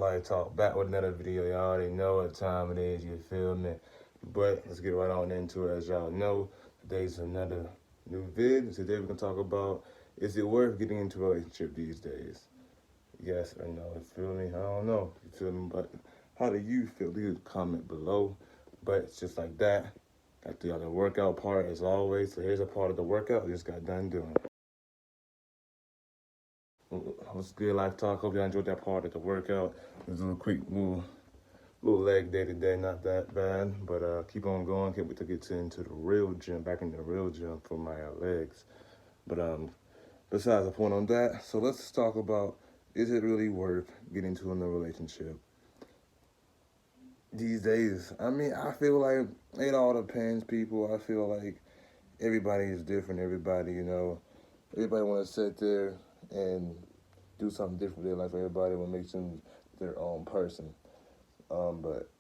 Live Talk back with another video. Y'all already know what time it is, you feel me? But let's get right on into it. As y'all know, today's another new vid. Today we're gonna talk about, is it worth getting into a relationship these days? Yes or no, you feel me? I don't know, you feel me? But how do you feel? Leave a comment below. But it's just like that. Got the other workout part as always. So here's a part of the workout I just got done doing. What's good, Life Talk? Hope y'all enjoyed that part of the workout. It was a quick little leg day today, not that bad, but keep on going. Can't wait to get into the real gym, back in the real gym for my legs. But besides the point on that, so let's talk about, is it really worth getting into a relationship these days? I mean, I feel like it all depends, people. I feel like everybody is different. Everybody want to sit there and do something different with their life. Everybody want to make them their own person. But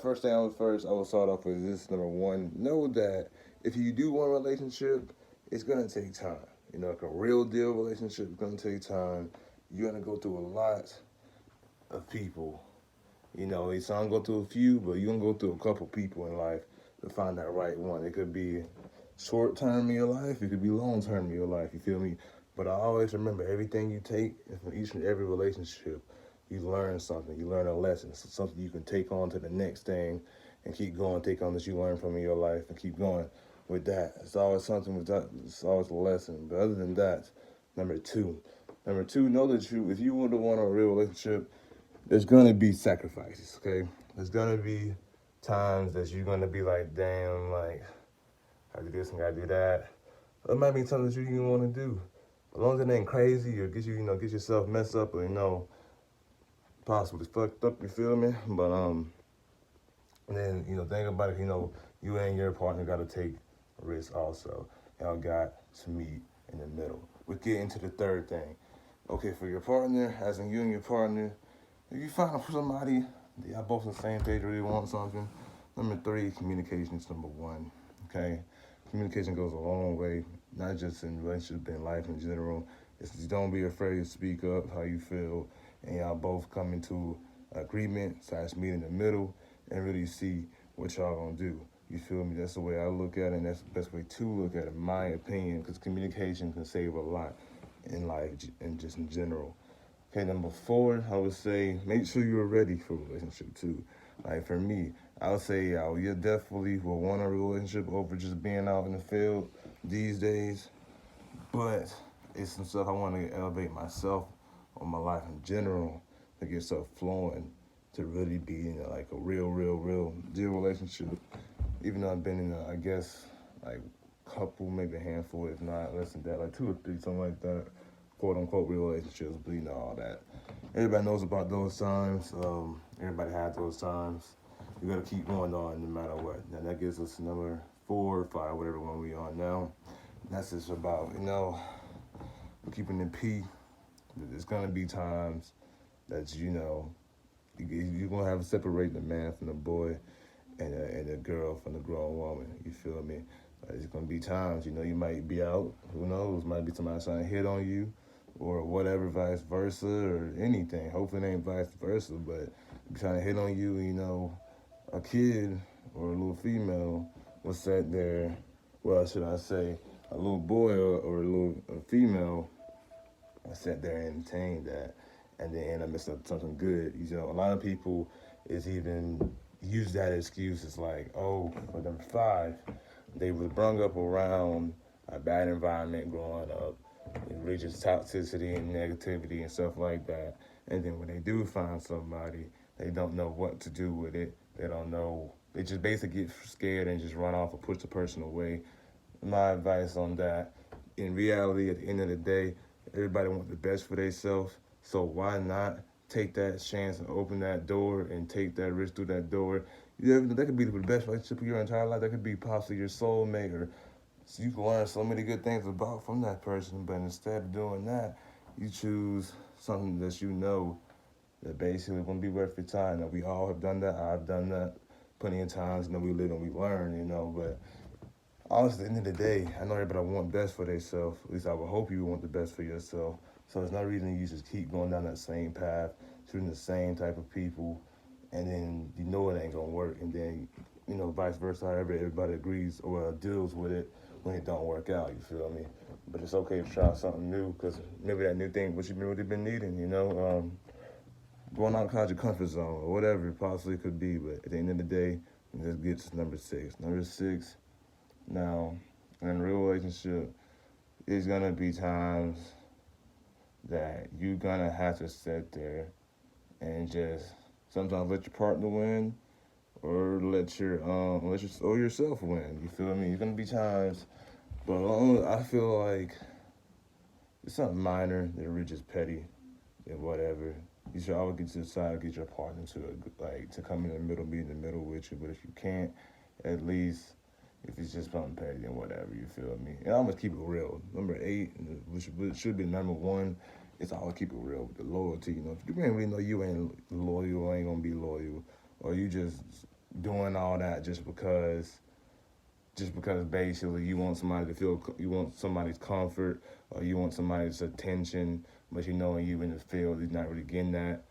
first thing I will start off with this: number one, know that if you do want a relationship, it's gonna take time. Like a real deal relationship is gonna take time. You're gonna go through a lot of people. It's gonna go through a few, but you're gonna go through a couple people in life to find that right one. It could be short term in your life, it could be long term in your life. You feel me? But I always remember, everything you take from each and every relationship, you learn something. You learn a lesson, something you can take on to the next thing, and keep going. Take on this you learn from in your life, and keep going with that. It's always something with that. It's always a lesson. But other than that, number two, know that if you want to want a real relationship, there's gonna be sacrifices. Okay, there's gonna be times that you're gonna be like, damn, like, I do this and I do that. It might be something that you even want to do. As long as it ain't crazy or get yourself messed up, or possibly fucked up. You feel me? But and then think about it. You and your partner got to take risks also. Y'all got to meet in the middle. We get into the third thing. Okay, for your partner, as in you and your partner, if you find somebody, y'all both on the same page, really want something. Number three, communication is number one. Okay, communication goes a long way, not just in relationship, but in life in general. It's just, don't be afraid to speak up how you feel, and y'all both come into agreement, meet in the middle, and really see what y'all gonna do. You feel me? That's the way I look at it, and that's the best way to look at it, in my opinion, because communication can save a lot in life and just in general. Okay, number four, I would say make sure you're ready for a relationship too. Like for me, I would say you definitely will want a relationship over just being out in the field these days. But it's some stuff I want to elevate myself on my life in general to get stuff flowing, to really be in like a real deal relationship. Even though I've been in I guess like couple, maybe a handful, if not less than that, like two or three, something like that, quote unquote real relationships, but all that. Everybody knows about those times. Everybody had those times. You gotta keep going on no matter what. Now that gives us number 4 or 5, whatever one we on now. That's just about, keeping the P. There's gonna be times that you're gonna have to separate the man from the boy, and the girl from the grown woman. You feel me? There's gonna be times, you might be out. Who knows? Might be somebody trying to hit on you, or whatever, vice versa, or anything. Hopefully, it ain't vice versa, but trying to hit on you. A kid or a little female was sat there. Well, should I say, a little boy or a female sat there and entertained that, and then end up messing up something good. A lot of people is even use that excuse as like, oh, for number 5, they was brung up around a bad environment growing up, and really just toxicity and negativity and stuff like that. And then when they do find somebody, they don't know what to do with it. They don't know. They just basically get scared and just run off or push the person away. My advice on that, in reality, at the end of the day, everybody wants the best for themselves. So why not take that chance and open that door and take that risk through that door? That could be the best relationship of your entire life. That could be possibly your soulmate, or so you can learn so many good things about from that person. But instead of doing that, you choose something that that basically going to be worth your time. Now, we all have done that. I've done that plenty of times. We live and we learn. But honestly, at the end of the day, I know everybody want best for themselves. At least I would hope you want the best for yourself. So there's no reason you just keep going down that same path shooting the same type of people, and then you know it ain't gonna work, and then vice versa. However, everybody agrees or deals with it when it don't work out. You feel me? But it's okay to try something new because maybe that new thing what you've really been needing. Going outside your comfort zone or whatever it possibly could be. But at the end of the day, let's get to number six. Number six. Now, in a real relationship, it's gonna be times that you're gonna have to sit there and just sometimes let your partner win or or yourself win. You feel me? It's gonna be times, but I feel like it's something minor that really just petty and whatever. You should always get to decide to get your partner to come in the middle, be in the middle with you. But if you can't, at least if it's just something petty, then whatever. You feel me? And I'm gonna keep it real. Number 8, which should be number 1, is always keep it real with the loyalty. If you ain't really know you ain't loyal or ain't gonna be loyal, or you just doing all that just because basically you want somebody to feel, you want somebody's comfort, or you want somebody's attention, but when you in the field, you're not really getting that.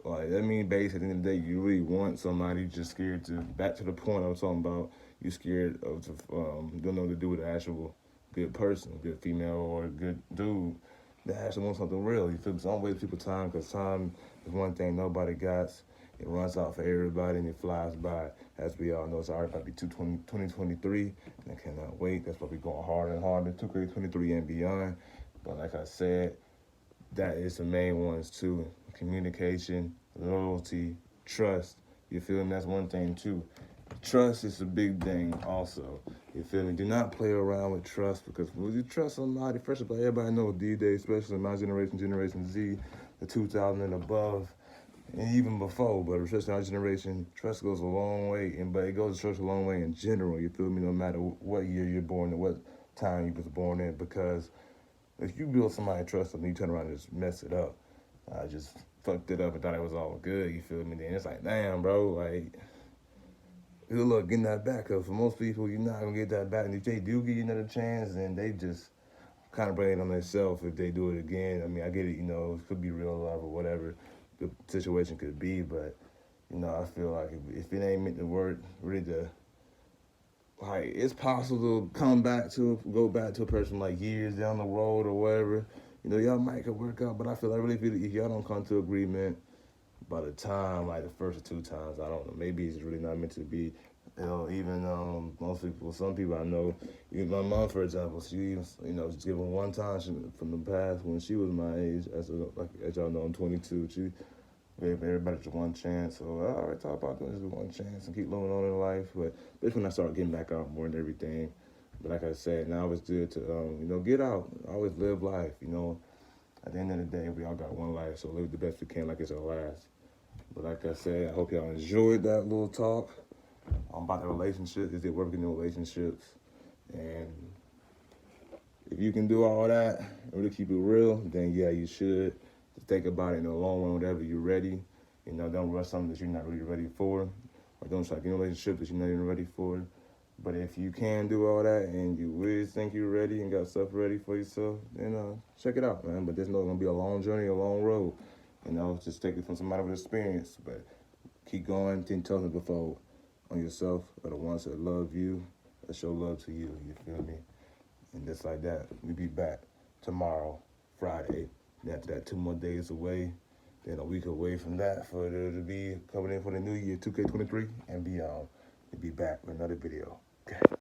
Like, that means basically at the end of the day, you really want somebody, just scared to, back to the point I was talking about, you scared of, don't know what to do with an actual good person, good female or a good dude that actually wants something real. You feel me? So don't waste people's time, because time is one thing nobody got. It runs out for everybody and it flies by, as we all know. It's already about to be 2023, and I cannot wait. That's why we're going harder and harder, 2K23 and beyond. But like I said, that is the main ones too. Communication, loyalty, trust. You feel me? That's one thing too. Trust is a big thing also. You feel me? Do not play around with trust, because when you trust somebody, first of all, everybody knows these days, especially my generation, Generation Z, the 2000 and above, and even before, but especially our generation, trust goes a long way, but it goes trust a long way in general, you feel me, no matter what year you're born and what time you was born in, because if you build somebody trust and you turn around and just mess it up, I just fucked it up and thought it was all good, you feel me, then it's like, damn, bro, like, good luck getting that back, because for most people, you're not going to get that back, and if they do give you another chance, then they just kind of blame it on themselves if they do it again. I mean, I get it, it could be real love or whatever the situation could be, but I feel like if it ain't meant to work, really like, it's possible to go back to a person like years down the road or whatever. Y'all might could work out, but I feel like really if y'all don't come to agreement by the time, like the first or 2 times, I don't know, maybe it's really not meant to be. Even most people, some people I know, even my mom, for example, she just given one time from the past when she was my age. As y'all know, I'm 22. She gave everybody just one chance. So I already talk about doing this one chance and keep moving on in life. But that's when I started getting back out more and everything. But like I said, now it's good to get out, always live life. At the end of the day, we all got one life, so live the best we can like it's our last. But like I said, I hope y'all enjoyed that little talk about the relationships. Is it working in relationships? And if you can do all that and really keep it real, then yeah, you should. Just think about it in the long run, whenever you're ready. Don't rush something that you're not really ready for, or don't try to get in a relationship that you're not even ready for. But if you can do all that and you really think you're ready and got stuff ready for yourself, then check it out, man. But there's not gonna be a long journey, a long road. Just take it from somebody with experience. But keep going, 10 toes before on yourself, or the ones that love you, that show love to you. You feel me? And just like that, we be back tomorrow, Friday. And after that, 2 more days away. Then a week away from that for it to be coming in for the new year, 2K23 and beyond. We'll be back with another video. Okay.